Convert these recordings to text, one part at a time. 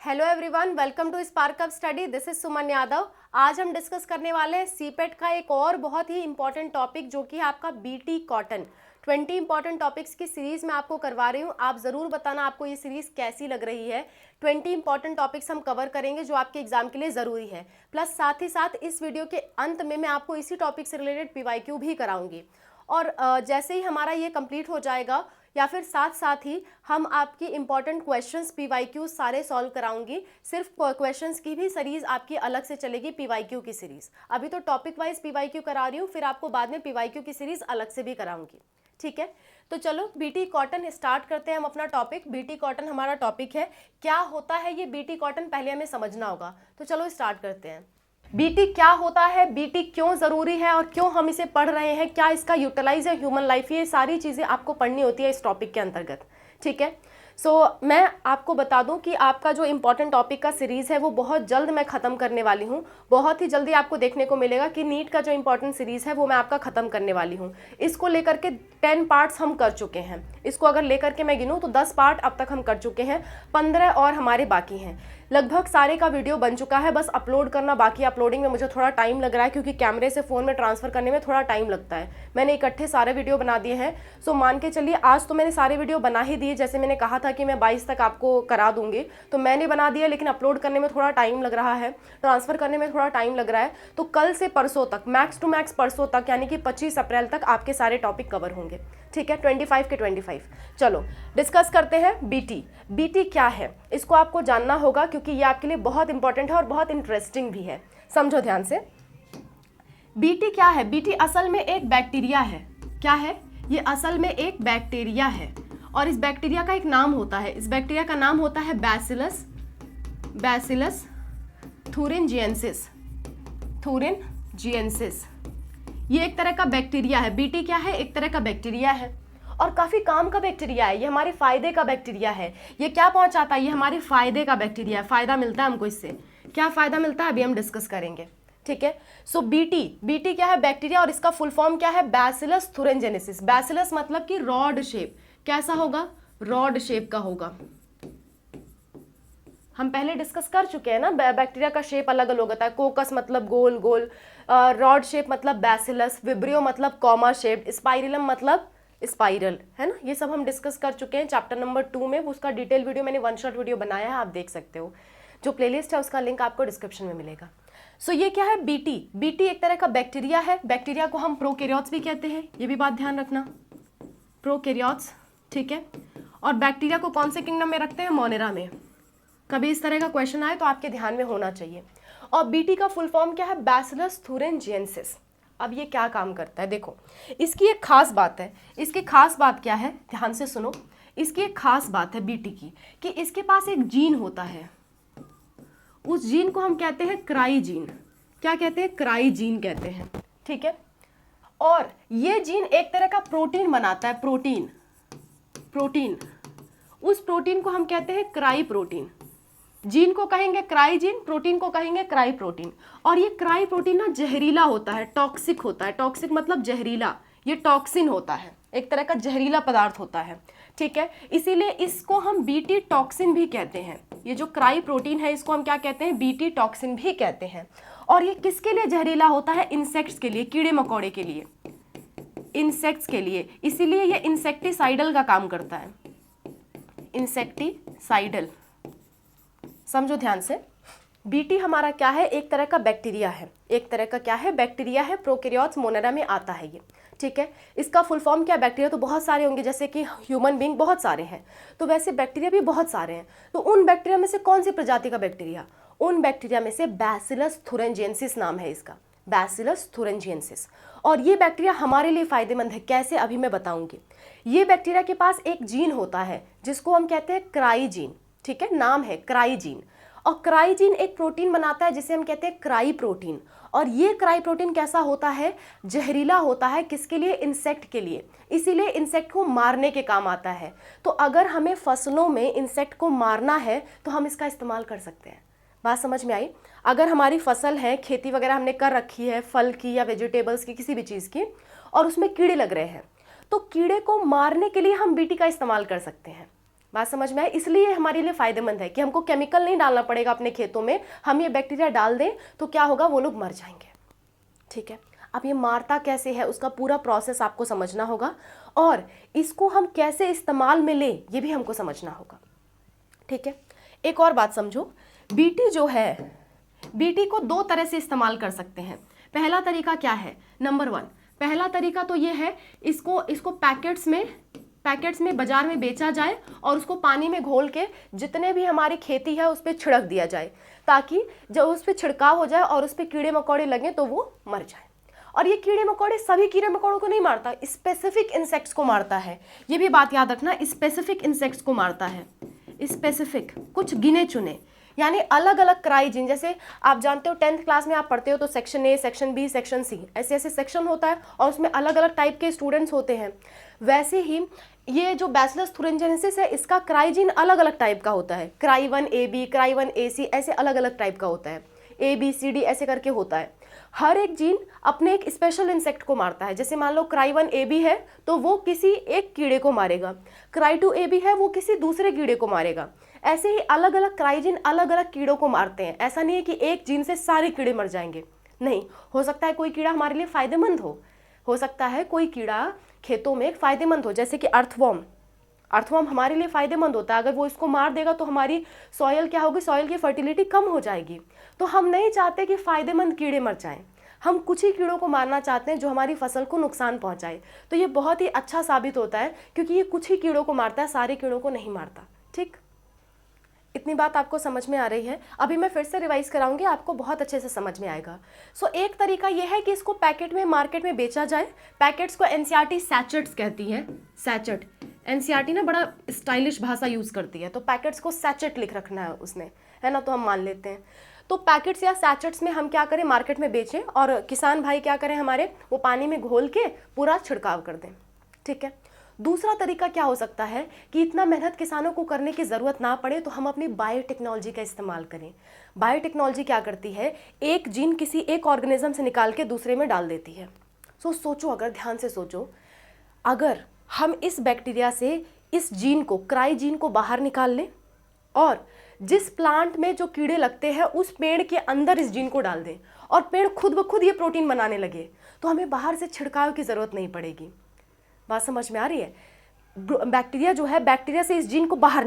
Hello everyone, welcome to spark up study. This is Suman Yadav. आज हम discuss करने वाले हैं सीपेट का एक और बहुत ही इंपॉर्टेंट टॉपिक जो कि है आपका बीटी कॉटन। 20 इंपॉर्टेंट टॉपिक्स की सीरीज मैं आपको करवा रही हूँ। आप ज़रूर बताना आपको ये सीरीज कैसी लग रही है। 20 इंपॉर्टेंट टॉपिक्स हम कवर करेंगे जो आपके एग्जाम के लिए ज़रूरी है। प्लस साथ ही साथ इस वीडियो के अंत में मैं आपको इसी टॉपिक से रिलेटेड PYQ भी कराऊंगी। और जैसे ही हमारा ये कंप्लीट हो जाएगा या फिर साथ साथ ही हम आपकी इंपॉर्टेंट क्वेश्चंस PYQ सारे सॉल्व कराऊंगी। सिर्फ क्वेश्चंस की भी सीरीज आपकी अलग से चलेगी, PYQ की सीरीज। अभी तो टॉपिक वाइज PYQ करा रही हूँ, फिर आपको बाद में PYQ की सीरीज अलग से भी कराऊंगी। ठीक है, तो चलो बीटी कॉटन स्टार्ट करते हैं हम अपना टॉपिक। बीटी कॉटन हमारा टॉपिक है। क्या होता है ये बीटी कॉटन, पहले हमें समझना होगा। तो चलो स्टार्ट करते हैं। बीटी क्या होता है, बीटी क्यों ज़रूरी है और क्यों हम इसे पढ़ रहे हैं, क्या इसका यूटिलाइज है ह्यूमन लाइफ, ये सारी चीज़ें आपको पढ़नी होती है इस टॉपिक के अंतर्गत। ठीक है, मैं आपको बता दूं कि आपका जो इम्पॉर्टेंट टॉपिक का सीरीज़ है वो बहुत जल्द मैं ख़त्म करने वाली हूँ। बहुत ही जल्दी आपको देखने को मिलेगा कि नीट का जो इम्पॉर्टेंट सीरीज़ है वो मैं आपका ख़त्म करने वाली हूँ। इसको लेकर के 10 पार्ट्स हम कर चुके हैं। इसको अगर लेकर के मैं गिनूँ तो 10 पार्ट अब तक हम कर चुके हैं, 15 और हमारे बाकी हैं। लगभग सारे का वीडियो बन चुका है, बस अपलोड करना बाकी। अपलोडिंग में मुझे थोड़ा टाइम लग रहा है क्योंकि कैमरे से फ़ोन में ट्रांसफ़र करने में थोड़ा टाइम लगता है। मैंने इकट्ठे सारे वीडियो बना दिए हैं। सो मान के चलिए आज तो मैंने सारे वीडियो बना ही दिए। जैसे मैंने कहा था कि मैं 22 तक आपको करा दूंगी, तो मैंने बना दिया, लेकिन अपलोड करने में थोड़ा टाइम लग रहा है, ट्रांसफ़र करने में थोड़ा टाइम लग रहा है। तो कल से परसों तक, मैक्स टू मैक्स परसों तक, यानी कि 25 अप्रैल तक आपके सारे टॉपिक कवर होंगे। ठीक है, 25 के 25। चलो डिस्कस करते हैं बीटी। बीटी क्या है इसको आपको जानना होगा क्योंकि ये आपके लिए बहुत इंपॉर्टेंट है और बहुत इंटरेस्टिंग भी है। समझो ध्यान से। बीटी क्या है? बीटी असल में एक बैक्टीरिया है। क्या है ये? असल में एक बैक्टीरिया है और इस बैक्टीरिया का एक नाम होता है। इस बैक्टीरिया का नाम होता है बैसिलस थुरिनजिएंसिस। ये एक तरह का बैक्टीरिया है। बीटी क्या है? एक तरह का बैक्टीरिया है और काफ़ी काम का बैक्टीरिया है। ये हमारे फायदे का बैक्टीरिया है। ये क्या पहुंचाता है? ये हमारे फायदे का बैक्टीरिया है। फायदा मिलता है हमको इससे। क्या फायदा मिलता है अभी हम डिस्कस करेंगे। ठीक है, सो बीटी क्या है? बैक्टीरिया। और इसका फुल फॉर्म क्या है? Bacillus thuringiensis. बैसिलस मतलब कि रॉड शेप। कैसा होगा? रॉड शेप का होगा। हम पहले डिस्कस कर चुके हैं ना, बैक्टीरिया का शेप अलग अलग होता है। कोकस मतलब गोल गोल, रॉड शेप मतलब बैसिलस, विब्रियो मतलब कॉमा शेप, स्पाइरलम मतलब स्पाइरल, है ना। ये सब हम डिस्कस कर चुके हैं चैप्टर नंबर 2 में। उसका डिटेल वीडियो मैंने वन शॉट वीडियो बनाया है, आप देख सकते हो। जो प्लेलिस्ट है उसका लिंक आपको डिस्क्रिप्शन में मिलेगा। सो ये क्या है? बीटी एक तरह का बैक्टीरिया है। बैक्टीरिया को हम प्रोकैरियोट्स भी कहते हैं, ये भी बात ध्यान रखना, प्रोकैरियोट्स। ठीक है, और बैक्टीरिया को कौन से किंगडम में रखते हैं? मोनेरा में। कभी इस तरह का क्वेश्चन आए तो आपके ध्यान में होना चाहिए। और बीटी का फुल फॉर्म क्या है? बैसिलस थुरिनजिएंसिस। अब ये क्या काम करता है? देखो, इसकी एक खास बात है। इसकी खास बात क्या है? ध्यान से सुनो। इसकी एक खास बात है बीटी की कि इसके पास एक जीन होता है। उस जीन को हम कहते हैं क्राई जीन। क्या कहते हैं? क्राई जीन कहते हैं। ठीक है, और ये जीन एक तरह का प्रोटीन बनाता है। प्रोटीन उस प्रोटीन को हम कहते हैं क्राई प्रोटीन। जीन को कहेंगे क्राई जीन, प्रोटीन को कहेंगे क्राई प्रोटीन। और ये क्राई प्रोटीन ना जहरीला होता है, टॉक्सिक होता है। टॉक्सिक मतलब जहरीला। ये टॉक्सिन होता है, एक तरह का जहरीला पदार्थ होता है। ठीक है, इसीलिए इसको हम बीटी टॉक्सिन भी कहते हैं। ये जो क्राई प्रोटीन है इसको हम क्या कहते हैं? बीटी टॉक्सिन भी कहते हैं। और ये किसके लिए जहरीला होता है? इंसेक्ट्स के लिए, कीड़े मकोड़े के लिए, इंसेक्ट्स के लिए। इसीलिए ये इंसेक्टिसाइडल का काम करता है। इंसेक्टिसाइडल, समझो ध्यान से। बीटी हमारा क्या है? एक तरह का बैक्टीरिया है। एक तरह का क्या है? बैक्टीरिया है। प्रोकैरियोट्स मोनेरा में आता है ये। ठीक है, इसका फुल फॉर्म क्या? बैक्टीरिया तो बहुत सारे होंगे, जैसे कि ह्यूमन बीइंग बहुत सारे हैं, तो वैसे बैक्टीरिया भी बहुत सारे हैं। तो उन बैक्टीरिया में से कौन सी प्रजाति का बैक्टीरिया? उन बैक्टीरिया में से बैसिलस थुरिनजिएंसिस नाम है इसका, बैसिलस थुरिनजिएंसिस। और ये बैक्टीरिया हमारे लिए फायदेमंद है। कैसे? अभी मैं बताऊंगी। ये बैक्टीरिया के पास एक जीन होता है जिसको हम कहते हैं क्राई जीन। ठीक है, नाम है क्राई जीन। और क्राई जीन एक प्रोटीन बनाता है जिसे हम कहते हैं क्राई प्रोटीन। और ये क्राई प्रोटीन कैसा होता है? जहरीला होता है। किसके लिए? इंसेक्ट के लिए। इसीलिए इंसेक्ट को मारने के काम आता है। तो अगर हमें फसलों में इंसेक्ट को मारना है तो हम इसका इस्तेमाल कर सकते हैं। बात समझ में आई? अगर हमारी फसल है, खेती वगैरह हमने कर रखी है, फल की या वेजिटेबल्स की, किसी भी चीज़ की, और उसमें कीड़े लग रहे हैं, तो कीड़े को मारने के लिए हम बीटी का इस्तेमाल कर सकते हैं। बात समझ में आए? इसलिए हमारे लिए फायदेमंद है कि हमको केमिकल नहीं डालना पड़ेगा अपने खेतों में, हम ये बैक्टीरिया डाल दें तो क्या होगा, वो लोग मर जाएंगे। ठीक है, अब ये मारता कैसे है उसका पूरा प्रोसेस आपको समझना होगा, और इसको हम कैसे इस्तेमाल में लें ये भी हमको समझना होगा। ठीक है, एक और बात समझो, बीटी जो है, बीटी को दो तरह से इस्तेमाल कर सकते हैं। पहला तरीका क्या है, नंबर 1, पहला तरीका तो ये है, इसको पैकेट्स में बाजार में बेचा जाए और उसको पानी में घोल के जितने भी हमारी खेती है उस पर छिड़क दिया जाए, ताकि जब उस पर छिड़काव हो जाए और उस पर कीड़े मकोड़े लगे तो वो मर जाए। और ये कीड़े मकोड़े सभी कीड़े मकोड़ों को नहीं मारता, स्पेसिफिक इंसेक्ट्स को मारता है, ये भी बात याद रखना, स्पेसिफिक इंसेक्ट्स को मारता है, स्पेसिफिक, कुछ गिने चुने, यानी अलग अलग क्राइजीन। जैसे आप जानते हो 10th क्लास में आप पढ़ते हो तो section A, section B, section C, ऐसे ऐसे सेक्शन होता है और उसमें अलग अलग टाइप के स्टूडेंट्स होते हैं। वैसे ही ये जो बैसिलस thuringiensis है, इसका क्राइजीन अलग अलग टाइप का होता है, क्राई 1AB, क्राई 1AC, ऐसे अलग अलग टाइप का होता है, ABCD ऐसे करके होता है। हर एक जीन अपने एक स्पेशल इंसेक्ट को मारता है। जैसे मान लो क्राई 1AB है तो वो किसी एक कीड़े को मारेगा, क्राई 2AB है वो किसी दूसरे कीड़े को मारेगा। ऐसे ही अलग अलग क्राइजीन अलग अलग कीड़ों को मारते हैं। ऐसा नहीं है कि एक जीन से सारे कीड़े मर जाएंगे, नहीं, हो सकता है कोई कीड़ा हमारे लिए फायदेमंद हो सकता है कोई कीड़ा खेतों में फायदेमंद हो, जैसे कि अर्थवॉर्म हमारे लिए फायदेमंद होता है। अगर वो इसको मार देगा तो हमारी सॉइल क्या होगी, सॉइल की फर्टिलिटी कम हो जाएगी। तो हम नहीं चाहते कि फायदेमंद कीड़े मर जाएं, हम कुछ ही कीड़ों को मारना चाहते हैं जो हमारी फसल को नुकसान पहुंचाए। तो ये बहुत ही अच्छा साबित होता है क्योंकि ये कुछ ही कीड़ों को मारता है, सारे कीड़ों को नहीं मारता। ठीक, इतनी बात आपको समझ में आ रही है? अभी मैं फिर से रिवाइज कराऊंगी, आपको बहुत अच्छे से समझ में आएगा। सो एक तरीका यह है कि इसको पैकेट में मार्केट में बेचा जाए। पैकेट्स को एनसीईआरटी सैचेट्स कहती है, सैचेट। एनसीईआरटी ना बड़ा स्टाइलिश भाषा यूज करती है, तो पैकेट्स को सैचेट लिख रखना है उसने, है ना, तो हम मान लेते हैं। तो पैकेट्स या सैचेट्स में हम क्या करें, मार्केट में बेचें और किसान भाई क्या करें हमारे, वो पानी में घोल के पूरा छिड़काव कर दें। ठीक है, दूसरा तरीका क्या हो सकता है कि इतना मेहनत किसानों को करने की ज़रूरत ना पड़े तो हम अपनी बायोटेक्नोलॉजी का इस्तेमाल करें। बायोटेक्नोलॉजी क्या करती है, एक जीन किसी एक ऑर्गेनिज्म से निकाल के दूसरे में डाल देती है। सोचो, अगर ध्यान से सोचो, अगर हम इस बैक्टीरिया से इस जीन को, क्राई जीन को बाहर निकाल लें और जिस प्लांट में जो कीड़े लगते हैं उस पेड़ के अंदर इस जीन को डाल दें और पेड़ खुद ब खुद ये प्रोटीन बनाने लगे, तो हमें बाहर से छिड़काव की ज़रूरत नहीं पड़ेगी। बात समझ में आ रही है? बैक्टीरिया जो है, बैक्टीरिया से इस जीन को बाहर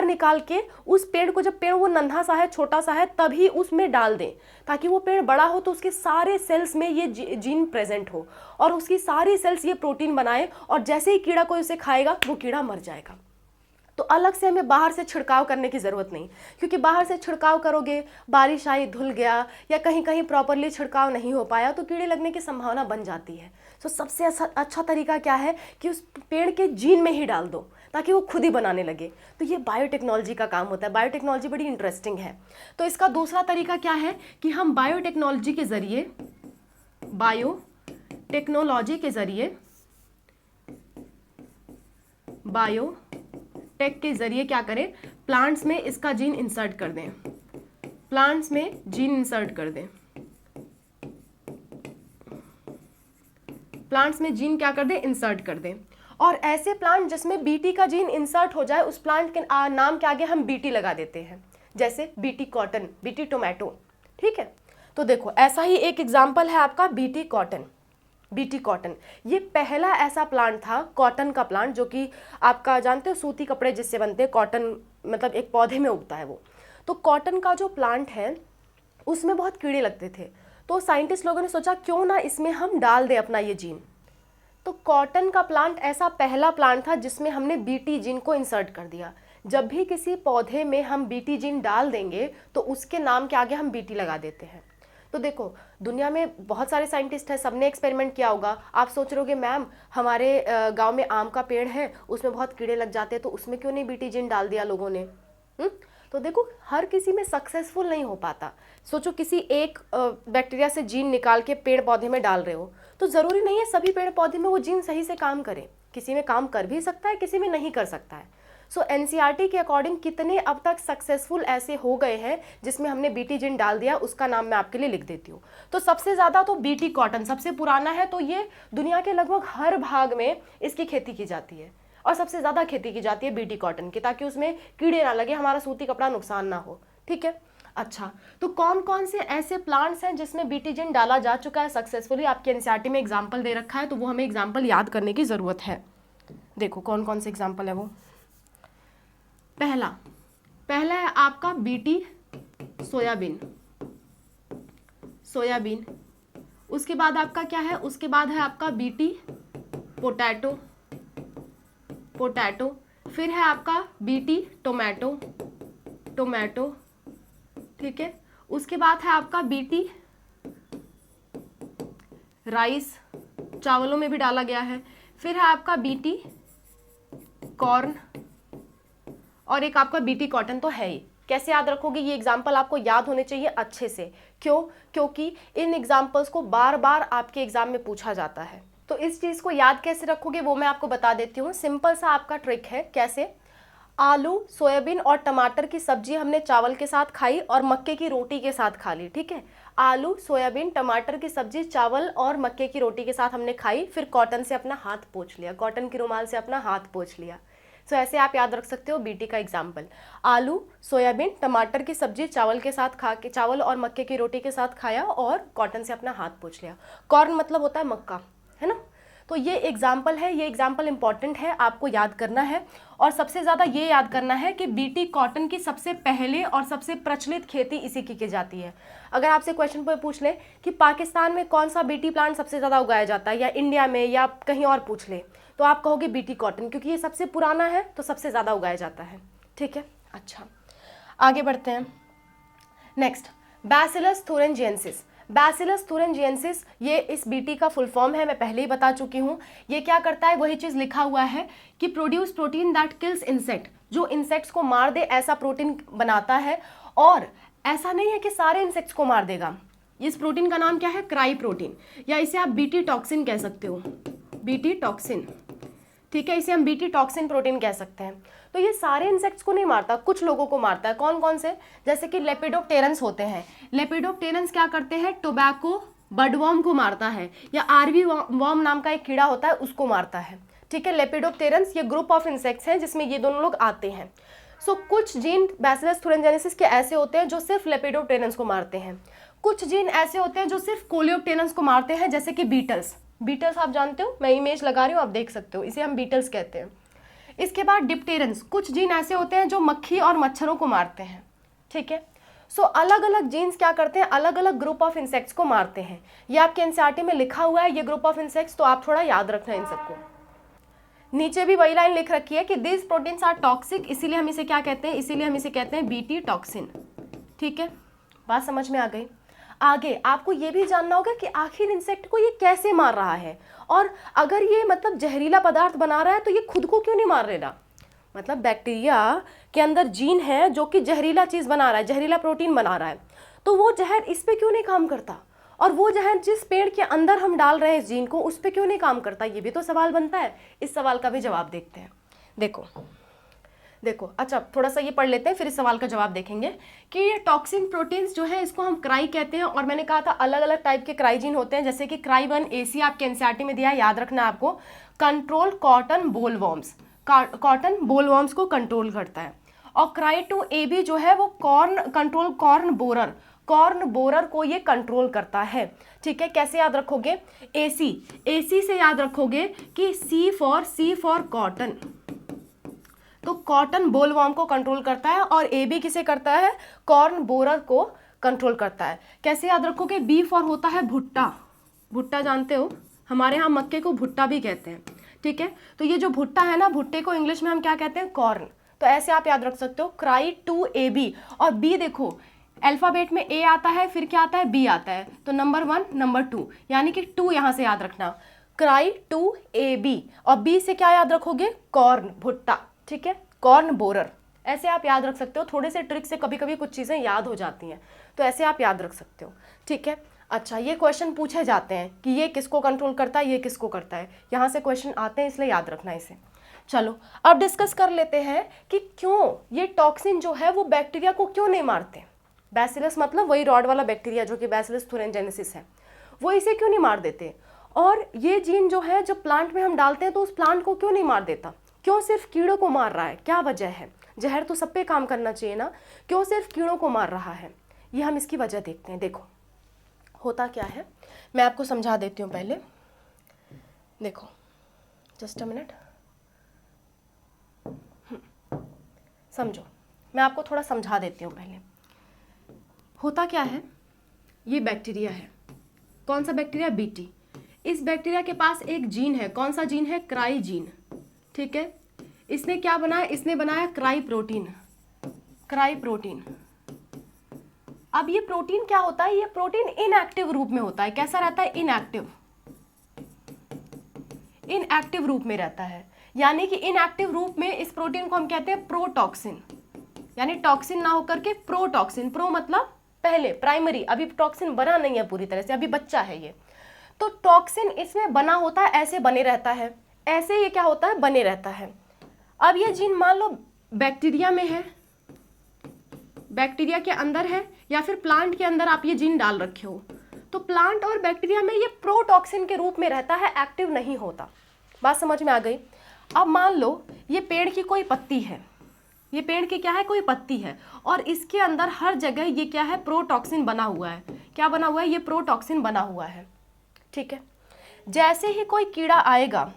निकाल के उस पेड़ को, जब पेड़ वो नन्हा सा है, छोटा सा है, तभी उसमें डाल दें, ताकि वो पेड़ बड़ा हो तो उसके सारे सेल्स में ये जीन प्रेजेंट हो और उसकी सारी सेल्स ये प्रोटीन बनाए, और जैसे ही कीड़ा कोई उसे खाएगा वो कीड़ा मर जाएगा। तो अलग से हमें बाहर से छिड़काव करने की ज़रूरत नहीं, क्योंकि बाहर से छिड़काव करोगे, बारिश आई, धुल गया, या कहीं कहीं प्रॉपरली छिड़काव नहीं हो पाया, तो कीड़े लगने की संभावना बन जाती है। तो सबसे अच्छा तरीका क्या है कि उस पेड़ के जीन में ही डाल दो ताकि वो खुद ही बनाने लगे। तो ये बायोटेक्नोलॉजी का काम होता है। बायोटेक्नोलॉजी बड़ी इंटरेस्टिंग है। तो इसका दूसरा तरीका क्या है कि हम बायोटेक्नोलॉजी के जरिए क्या करें, प्लांट्स में इसका जीन इंसर्ट कर दें, प्लांट्स में जीन इंसर्ट कर दें, प्लांट्स में जीन क्या कर दें, इंसर्ट कर दें। और ऐसे प्लांट जिसमें बीटी का जीन इंसर्ट हो जाए, उस प्लांट के नाम के आगे हम बीटी लगा देते हैं, जैसे बीटी कॉटन, बीटी टोमेटो। ठीक है, तो देखो ऐसा ही एक एग्जाम्पल है आपका बीटी कॉटन। बीटी कॉटन ये पहला ऐसा प्लांट था, कॉटन का प्लांट, जो कि आपका जानते हो सूती कपड़े जिससे बनते हैं, कॉटन मतलब एक पौधे में उगता है वो। तो कॉटन का जो प्लांट है उसमें बहुत कीड़े लगते थे, तो साइंटिस्ट लोगों ने सोचा क्यों ना इसमें हम डाल दें अपना ये जीन। तो कॉटन का प्लांट ऐसा पहला प्लांट था जिसमें हमने बीटी जीन को इंसर्ट कर दिया। जब भी किसी पौधे में हम बीटी जीन डाल देंगे तो उसके नाम के आगे हम बीटी लगा देते हैं। तो देखो दुनिया में बहुत सारे साइंटिस्ट हैं, सबने एक्सपेरिमेंट किया होगा। आप सोच रहे होगे मैम हमारे गांव में आम का पेड़ है, उसमें बहुत कीड़े लग जाते हैं, तो उसमें क्यों नहीं बीटी जीन डाल दिया लोगों ने। तो देखो हर किसी में सक्सेसफुल नहीं हो पाता। सोचो किसी एक बैक्टीरिया से जीन निकाल के पेड़ पौधे में डाल रहे हो, तो ज़रूरी नहीं है सभी पेड़ पौधे में वो जीन सही से काम करे। किसी में काम कर भी सकता है, किसी में नहीं कर सकता है। सो एनसीईआरटी के अकॉर्डिंग कितने अब तक सक्सेसफुल ऐसे हो गए हैं जिसमें हमने बीटी जीन डाल दिया, उसका नाम मैं आपके लिए लिख देती हूँ। तो सबसे ज़्यादा तो बीटी कॉटन सबसे पुराना है, तो ये दुनिया के लगभग हर भाग में इसकी खेती की जाती है। और सबसे ज़्यादा खेती की जाती है बीटी कॉटन की, ताकि उसमें कीड़े ना लगे, हमारा सूती कपड़ा नुकसान ना हो। ठीक है, अच्छा, तो कौन कौन से ऐसे प्लांट्स हैं जिसमें बीटीजिन डाला जा चुका है सक्सेसफुली? आपके एनसीईआरटी में एग्जाम्पल दे रखा है, तो वो हमें एग्जाम्पल याद करने की ज़रूरत है। देखो कौन कौन से एग्जाम्पल है वो। पहला है आपका बीटी सोयाबीन, उसके बाद आपका क्या है, उसके बाद है आपका बीटी पोटैटो, फिर है आपका बीटी टोमेटो, ठीक है, उसके बाद है आपका बीटी राइस, चावलों में भी डाला गया है, फिर है आपका बीटी कॉर्न, और एक आपका बीटी कॉटन तो है ही। कैसे याद रखोगे? ये एग्जाम्पल आपको याद होने चाहिए अच्छे से। क्यों? क्योंकि इन एग्जाम्पल्स को बार बार आपके एग्जाम में पूछा जाता है। तो इस चीज़ को याद कैसे रखोगे वो मैं आपको बता देती हूँ। सिंपल सा आपका ट्रिक है। कैसे? आलू, सोयाबीन और टमाटर की सब्जी हमने चावल के साथ खाई और मक्के की रोटी के साथ खा ली। ठीक है, आलू, सोयाबीन, टमाटर की सब्जी चावल और मक्के की रोटी के साथ हमने खाई, फिर कॉटन से अपना हाथ पोंछ लिया, कॉटन की रुमाल से अपना हाथ पोंछ लिया। सो ऐसे आप याद रख सकते हो बीटी का एग्जाम्पल। आलू, सोयाबीन, टमाटर की सब्जी चावल के साथ खा के, चावल और मक्के की रोटी के साथ खाया और कॉटन से अपना हाथ पोंछ लिया। कॉर्न मतलब होता है मक्का, है ना। तो ये एग्जाम्पल है, ये एग्जाम्पल इंपॉर्टेंट है, आपको याद करना है। और सबसे ज़्यादा ये याद करना है कि बीटी कॉटन की सबसे पहले और सबसे प्रचलित खेती इसी की जाती है। अगर आपसे क्वेश्चन पर पूछ ले कि पाकिस्तान में कौन सा बीटी प्लांट सबसे ज़्यादा उगाया जाता है, या इंडिया में, या कहीं और पूछ ले, तो आप कहोगे बीटी कॉटन, क्योंकि ये सबसे पुराना है तो सबसे ज़्यादा उगाया जाता है। ठीक है, अच्छा आगे बढ़ते हैं। Next, bacillus thuringiensis। Bacillus thuringiensis ये इस बीटी का फुल फॉर्म है, मैं पहले ही बता चुकी हूँ। ये क्या करता है, वही चीज़ लिखा हुआ है कि produce protein that kills insect, जो इंसेक्ट्स को मार दे ऐसा प्रोटीन बनाता है। और ऐसा नहीं है कि सारे इंसेक्ट्स को मार देगा। इस प्रोटीन का नाम क्या है? क्राई प्रोटीन, या इसे आप बीटी टॉक्सिन कह सकते हो, बीटी टॉक्सिन। ठीक है, इसे हम बीटी टॉक्सिन प्रोटीन कह सकते हैं। तो ये सारे इंसेक्ट्स को नहीं मारता, कुछ लोगों को मारता है। कौन कौन से? जैसे कि लेपिडोप्टेरन्स होते हैं। लेपिडोप्टेरन्स क्या करते हैं? टोबैको बडवर्म को मारता है, या आरवी वर्म नाम का एक कीड़ा होता है उसको मारता है। ठीक है, लेपिडोप्टेरन्स ये ग्रुप ऑफ इंसेक्ट्स हैं जिसमें ये दोनों लोग आते हैं। सो कुछ जीन बैसिलस thuringiensis के ऐसे होते हैं जो सिर्फ लेपिडोप्टेरन्स को मारते हैं। कुछ जीन ऐसे होते हैं जो सिर्फ कोलियोप्टेरन्स को मारते हैं, जैसे कि बीटल्स। बीटल्स आप जानते हो, मैं इमेज लगा रही हूँ, आप देख सकते हो, इसे हम बीटल्स कहते हैं। इसके बाद डिप्टेरन्स, कुछ जीन ऐसे होते हैं जो मक्खी और मच्छरों को मारते हैं। ठीक है, सो अलग अलग जीन्स क्या करते हैं, अलग अलग ग्रुप ऑफ इंसेक्ट्स को मारते हैं। ये आपके एनसीईआरटी में लिखा हुआ है, ये ग्रुप ऑफ इंसेक्ट्स, तो आप थोड़ा याद रखना इन सबको। नीचे भी वही लाइन लिख रखी है कि दिस प्रोटीन्स आर टॉक्सिक, इसीलिए हम इसे क्या कहते हैं, इसीलिए हम इसे कहते हैं बीटी टॉक्सिन। ठीक है, बात समझ में आ गई। आगे आपको ये भी जानना होगा कि आखिर इंसेक्ट को ये कैसे मार रहा है, और अगर ये मतलब जहरीला पदार्थ बना रहा है तो ये खुद को क्यों नहीं मार रहा। मतलब बैक्टीरिया के अंदर जीन है जो कि जहरीला चीज़ बना रहा है, जहरीला प्रोटीन बना रहा है, तो वो जहर इस पे क्यों नहीं काम करता, और वो जहर जिस पेड़ के अंदर हम डाल रहे हैं इस जीन को, उस पे क्यों नहीं काम करता। ये भी तो सवाल बनता है। इस सवाल का भी जवाब देखते हैं। देखो अच्छा, थोड़ा सा ये पढ़ लेते हैं, फिर इस सवाल का जवाब देखेंगे कि ये टॉक्सिन प्रोटीन्स जो है इसको हम क्राई कहते हैं। और मैंने कहा था अलग अलग टाइप के क्राई जीन होते हैं, जैसे कि क्राई 1 AC आपके एनसीईआरटी में दिया है, याद रखना आपको। कंट्रोल कॉटन बोलवॉर्म्स, कॉटन बोलवॉर्म्स को कंट्रोल करता है। और क्राई 2 AB जो है वो कॉर्न बोरर को ये कंट्रोल करता है। ठीक है, कैसे याद रखोगे? AC से याद रखोगे कि C फॉर कॉटन, तो कॉटन बोलवॉर्म को कंट्रोल करता है, और AB किसे करता है? कॉर्न बोरर को कंट्रोल करता है। कैसे याद रखोगे? B फॉर होता है भुट्टा, भुट्टा जानते हो, हमारे यहाँ मक्के को भुट्टा भी कहते हैं। ठीक है, तो ये जो भुट्टा है ना, भुट्टे को इंग्लिश में हम क्या कहते हैं? कॉर्न। तो ऐसे आप याद रख सकते हो, क्राई 2 AB। और B देखो, अल्फाबेट में A आता है, फिर क्या आता है? B आता है, तो नंबर 1 नंबर 2, यानी कि 2 यहाँ से याद रखना, क्राई 2 AB। और B से क्या याद रखोगे? कॉर्न, भुट्टा। ठीक है, कॉर्न बोरर। ऐसे आप याद रख सकते हो, थोड़े से ट्रिक से कभी कभी कुछ चीज़ें याद हो जाती हैं, तो ऐसे आप याद रख सकते हो। ठीक है, अच्छा ये क्वेश्चन पूछे जाते हैं कि ये किसको कंट्रोल करता है, ये किसको करता है, यहाँ से क्वेश्चन आते हैं, इसलिए याद रखना इसे। चलो अब डिस्कस कर लेते हैं कि क्यों ये टॉक्सिन जो है वो बैक्टीरिया को क्यों नहीं मारते। बैसिलस मतलब वही रॉड वाला बैक्टीरिया जो कि बैसिलस thuringiensis है, वो इसे क्यों नहीं मार देते। और ये जीन जो है जब प्लांट में हम डालते हैं तो उस प्लांट को क्यों नहीं मार देता, क्यों सिर्फ कीड़ों को मार रहा है, क्या वजह है? जहर तो सब पे काम करना चाहिए ना, क्यों सिर्फ कीड़ों को मार रहा है? ये हम इसकी वजह देखते हैं। देखो होता क्या है, मैं आपको समझा देती हूँ पहले। देखो जस्ट अ मिनट, समझो, मैं आपको थोड़ा समझा देती हूँ पहले। होता क्या है, ये बैक्टीरिया है, कौन सा बैक्टीरिया? बीटी। इस बैक्टीरिया के पास एक जीन है, कौन सा जीन है? क्राई जीन, ठीक है। इसने क्या बनाया? इसने बनाया क्राई प्रोटीन, क्राई प्रोटीन। अब ये प्रोटीन क्या होता है? ये प्रोटीन इनएक्टिव रूप में होता है। कैसा रहता है? इनएक्टिव, इनएक्टिव रूप में रहता है। यानी कि इनएक्टिव रूप में इस प्रोटीन को हम कहते हैं प्रोटॉक्सिन, यानी टॉक्सिन ना होकर के प्रोटॉक्सिन। प्रो मतलब पहले, प्राइमरी, अभी टॉक्सिन बना नहीं है पूरी तरह से, अभी बच्चा है ये। तो टॉक्सिन इसमें बना होता है, ऐसे बने रहता है, ऐसे ये क्या होता है? बने रहता है। अब ये जीन मान लो बैक्टीरिया में है, बैक्टीरिया के अंदर है, या फिर प्लांट के अंदर आप ये जीन डाल रखे हो, तो प्लांट और बैक्टीरिया में ये प्रोटॉक्सिन के रूप में रहता है, एक्टिव नहीं होता। बात समझ में आ गई? अब मान लो ये पेड़ की कोई पत्ती है, ये पेड़ की क्या है? कोई पत्ती है, और इसके अंदर हर जगह ये क्या है? प्रोटॉक्सिन बना हुआ है। क्या बना हुआ है? ये प्रोटॉक्सिन बना हुआ है, ठीक है। जैसे ही कोई कीड़ा आएगा,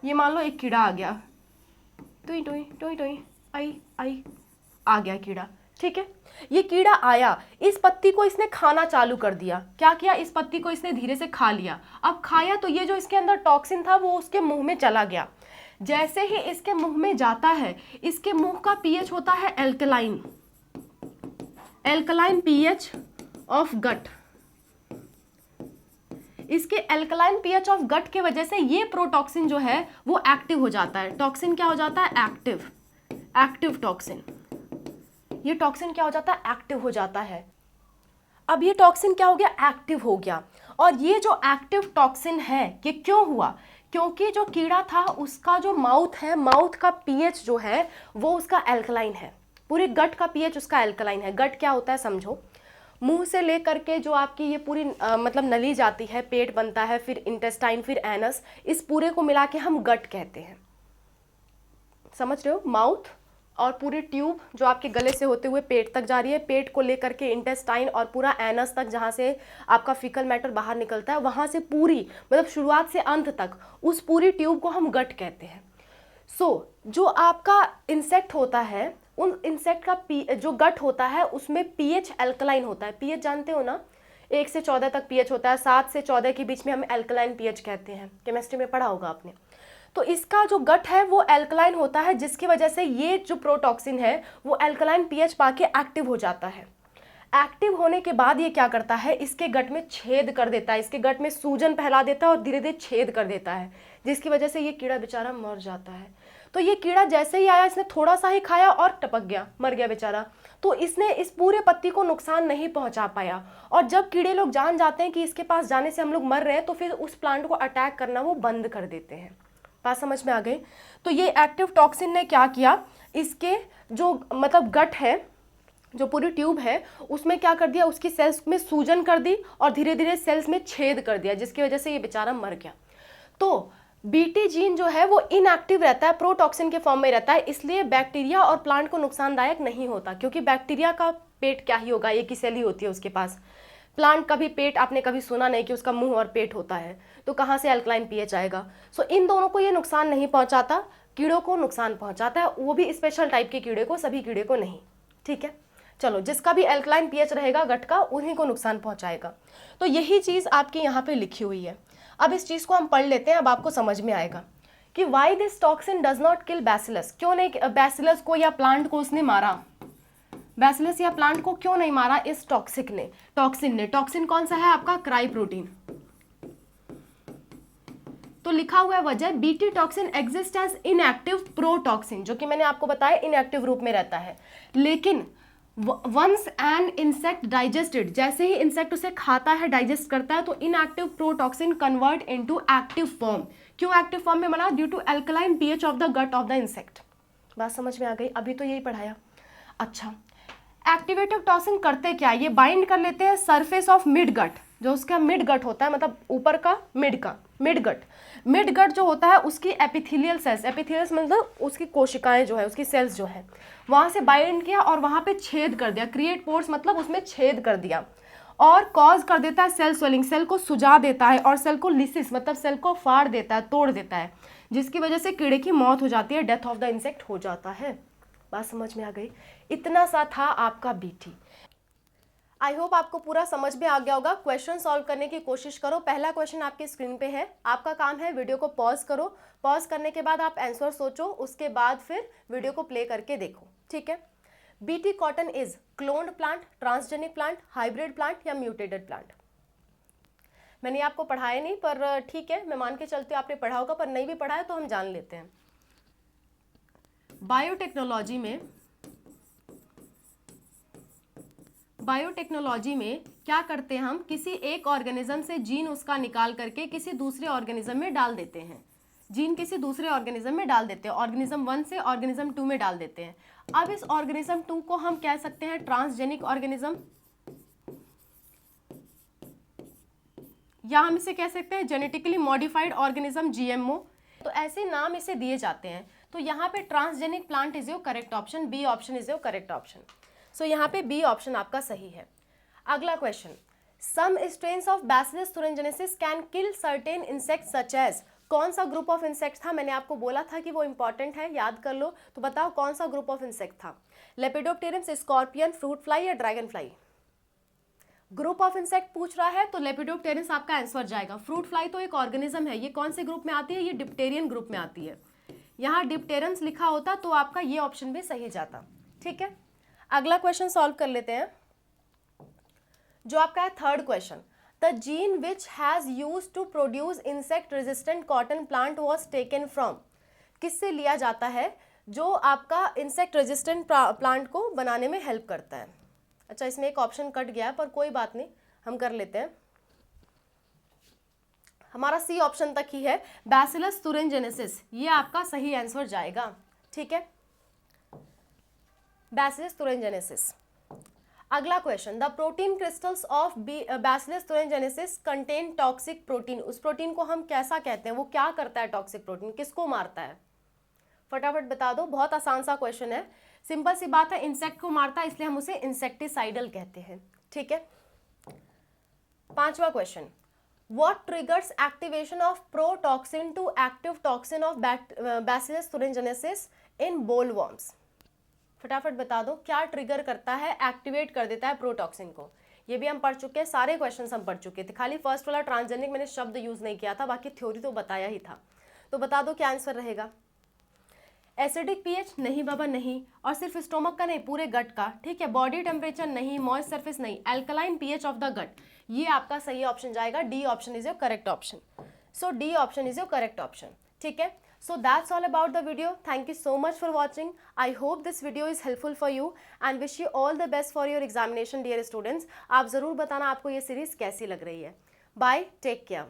ये मान लो एक कीड़ा आ गया, टुई टुई टुई टुई, आई आई, आ गया कीड़ा, ठीक है। ये कीड़ा आया, इस पत्ती को इसने खाना चालू कर दिया। क्या किया? इस पत्ती को इसने धीरे से खा लिया। अब खाया तो ये जो इसके अंदर टॉक्सिन था वो उसके मुंह में चला गया। जैसे ही इसके मुंह में जाता है, इसके मुंह का पीएच होता है alkaline, alkaline pH of gut. इसके एल्कलाइन पीएच ऑफ गट के वजह से ये प्रोटॉक्सिन जो है वो एक्टिव हो जाता है। टॉक्सिन क्या हो जाता है? Active, active toxin. ये टॉक्सिन क्या हो जाता है? एक्टिव हो जाता है। अब ये टॉक्सिन क्या हो गया? एक्टिव हो गया। और ये जो एक्टिव टॉक्सिन है ये क्यों हुआ? क्योंकि जो कीड़ा था उसका जो माउथ है, माउथ का पीएच जो है वो उसका एल्कलाइन है। पूरे गट का पीएच उसका एल्कलाइन है। गट क्या होता है समझो, मुंह से लेकर के जो आपकी ये पूरी मतलब नली जाती है, पेट बनता है, फिर इंटेस्टाइन, फिर एनस, इस पूरे को मिला के हम गट कहते हैं। समझ रहे हो? माउथ और पूरी ट्यूब जो आपके गले से होते हुए पेट तक जा रही है, पेट को लेकर के इंटेस्टाइन और पूरा एनस तक, जहाँ से आपका फीकल मैटर बाहर निकलता है, वहाँ से पूरी मतलब शुरुआत से अंत तक उस पूरी ट्यूब को हम गट कहते हैं। जो आपका इंसेक्ट होता है, उन इंसेक्ट का जो गट होता है उसमें पीएच एल्कलाइन होता है। पीएच जानते हो ना, 1 से 14 तक पीएच होता है, 7 से 14 के बीच में हम एल्कलाइन पीएच कहते हैं। केमिस्ट्री में पढ़ा होगा आपने। तो इसका जो गट है वो एल्कलाइन होता है, जिसकी वजह से ये जो प्रोटॉक्सिन है वो एल्कलाइन पीएच पाके एक्टिव हो जाता है। एक्टिव होने के बाद ये क्या करता है? इसके गट में छेद कर देता है, इसके गट में सूजन फैला देता है और धीरे धीरे छेद कर देता है, जिसकी वजह से ये कीड़ा बेचारा मर जाता है। तो ये कीड़ा जैसे ही आया, इसने थोड़ा सा ही खाया और टपक गया, मर गया बेचारा। तो इसने इस पूरे पत्ती को नुकसान नहीं पहुंचा पाया। और जब कीड़े लोग जान जाते हैं कि इसके पास जाने से हम लोग मर रहे हैं, तो फिर उस प्लांट को अटैक करना वो बंद कर देते हैं। बात समझ में आ गई? तो ये एक्टिव टॉक्सिन ने क्या किया, इसके जो मतलब गट है, जो पूरी ट्यूब है, उसमें क्या कर दिया? उसकी सेल्स में सूजन कर दी और धीरे धीरे सेल्स में छेद कर दिया, जिसकी वजह से ये बेचारा मर गया। तो बीटी जीन जो है वो इनएक्टिव रहता है, प्रोटॉक्सिन के फॉर्म में रहता है, इसलिए बैक्टीरिया और प्लांट को नुकसानदायक नहीं होता। क्योंकि बैक्टीरिया का पेट क्या ही होगा, एक ही सेल ही होती है उसके पास। प्लांट का भी पेट आपने कभी सुना नहीं कि उसका मुंह और पेट होता है, तो कहाँ से अल्कलाइन पीएच आएगा? सो इन दोनों को ये नुकसान नहीं पहुंचाता, कीड़ों को नुकसान पहुंचाता है, वो भी स्पेशल टाइप के कीड़े को, सभी कीड़े को नहीं। ठीक है, चलो, जिसका भी अल्कलाइन पीएच रहेगा गट का, उन्हीं को नुकसान पहुंचाएगा। तो यही चीज़ आपके यहाँ पे लिखी हुई है। अब इस चीज़ को हम पढ़ लेते हैं, अब आपको समझ में आएगा कि why this toxin does not kill bacillus. क्यों नहीं बैसिलस को या प्लांट को उसने मारा? बैसिलस या प्लांट को क्यों नहीं मारा इस टॉक्सिन ने? टॉक्सिन कौन सा है आपका? Cry protein. तो लिखा हुआ है वजह, Bt toxin exist as inactive protoxin, जो कि मैंने आपको बताया इनएक्टिव रूप में रहता है। लेकिन वंस एन इंसेक्ट डाइजेस्टेड, जैसे ही इंसेक्ट उसे खाता है, डाइजेस्ट करता है, तो inactive protoxin convert into active form. क्यों एक्टिव फॉर्म में बना? Due to alkaline pH of the gut of the insect. बात समझ में आ गई? अभी तो यही पढ़ाया। अच्छा, एक्टिवेटिव टॉक्सिन करते क्या? ये बाइंड कर लेते हैं सरफेस ऑफ मिड गट, जो उसका मिड गट होता है, मतलब ऊपर का मिड गट जो होता है उसकी एपिथेलियल सेल्स, एपिथेलियल मतलब उसकी कोशिकाएं जो है, उसकी सेल्स जो है, वहाँ से बाइंड किया और वहाँ पे छेद कर दिया, क्रिएट पोर्स मतलब उसमें छेद कर दिया, और कॉज कर देता है सेल स्वेलिंग, सेल को सुजा देता है, और सेल को लिसिस मतलब सेल को फाड़ देता है, तोड़ देता है, जिसकी वजह से कीड़े की मौत हो जाती है, डेथ ऑफ द इंसेक्ट हो जाता है। बात समझ में आ गई? इतना सा था आपका बीटी। आई होप आपको पूरा समझ में आ गया होगा। क्वेश्चन सॉल्व करने की कोशिश करो। पहला क्वेश्चन आपकी स्क्रीन पे है, आपका काम है वीडियो को पॉज करो, पॉज करने के बाद आप आंसर सोचो, उसके बाद फिर वीडियो को प्ले करके देखो, ठीक है। BT cotton is cloned plant, transgenic plant, hybrid plant या म्यूटेटेड प्लांट? मैंने आपको पढ़ाया नहीं, पर ठीक है, मैं मान के चलती हूँ आपने पढ़ा होगा, पर नहीं भी पढ़ा है तो हम जान लेते हैं। बायोटेक्नोलॉजी में क्या करते हैं हम, किसी एक ऑर्गेनिज्म से जीन उसका निकाल करके किसी दूसरे ऑर्गेनिज्म में डाल देते हैं, जीन किसी दूसरे ऑर्गेनिज्म में डाल देते हैं, ऑर्गेनिज्म 1 से ऑर्गेनिज्म 2 में डाल देते हैं। अब इस ऑर्गेनिज्म 2 को हम कह सकते हैं ट्रांसजेनिक ऑर्गेनिज्म, या हम इसे कह सकते हैं जेनेटिकली मॉडिफाइड ऑर्गेनिज्म, जीएमओ। तो ऐसे नाम इसे दिए जाते हैं। तो यहाँ पे transgenic plant is your correct option, B option is your correct option. So यहाँ पे बी ऑप्शन आपका सही है। अगला question, some strains of bacillus thuringiensis can kill certain insect such as, कौन सा ग्रुप ऑफ इंसेक्ट था? मैंने आपको बोला था कि वो इंपॉर्टेंट है, याद कर लो। तो बताओ कौन सा ग्रुप ऑफ इंसेक्ट था? लेपिडोप्टेरम, स्कॉर्पियन, फ्रूट फ्लाई या dragon fly? Group of insect पूछ रहा है तो लेपिडोप्टेरस आपका आंसर जाएगा। फ्रूट फ्लाई तो एक ऑर्गेनिज्म है, ये कौन से ग्रुप में आती है? ये डिप्टेरियन ग्रुप में आती है। यहाँ डिप्टेरन्स लिखा होता तो आपका ये ऑप्शन भी सही जाता, ठीक है। अगला क्वेश्चन सॉल्व कर लेते हैं, जो आपका है third question. The gene which has used to produce insect resistant cotton plant was taken from, किससे लिया जाता है जो आपका इंसेक्ट रेजिस्टेंट प्लांट को बनाने में हेल्प करता है? अच्छा, इसमें एक ऑप्शन कट गया है, पर कोई बात नहीं, हम कर लेते हैं। हमारा सी ऑप्शन तक ही है, बैसिलस thuringiensis, ये आपका सही आंसर जाएगा, ठीक है, बैसिलस thuringiensis। अगला question, the protein crystals of bacillus thuringiensis contain toxic protein, उस प्रोटीन को हम कैसा कहते हैं, वो क्या करता है? टॉक्सिक प्रोटीन किसको मारता है? फटाफट बता दो, बहुत आसान सा क्वेश्चन है, सिंपल सी बात है, इंसेक्ट को मारता है, इसलिए हम उसे इंसेक्टिसाइडल कहते हैं, ठीक है। पांचवा question, what triggers activation of protoxin to active toxin of bacillus thuringiensis in bollworms? फटाफट बता दो, क्या ट्रिगर करता है, एक्टिवेट कर देता है प्रोटॉक्सिन को? ये भी हम पढ़ चुके हैं, सारे क्वेश्चंस हम पढ़ चुके थे, खाली फर्स्ट वाला ट्रांसजेनिक मैंने शब्द यूज नहीं किया था, बाकी थ्योरी तो बताया ही था। तो बता दो क्या आंसर रहेगा? एसिडिक पीएच नहीं बाबा नहीं, और सिर्फ स्टोमक का नहीं, पूरे गट का, ठीक है। बॉडी टेम्परेचर नहीं, मॉइस्ट सरफेस नहीं, alkaline pH of the gut, ये आपका सही ऑप्शन जाएगा। D option is your correct option. So D option is your correct option, ठीक है। So that's all about the video. Thank you so much for watching. I hope this video is helpful for you and wish you all the best for your examination, dear students. आप ज़रूर बताना आपको ये series कैसी लग रही है। Bye, take care.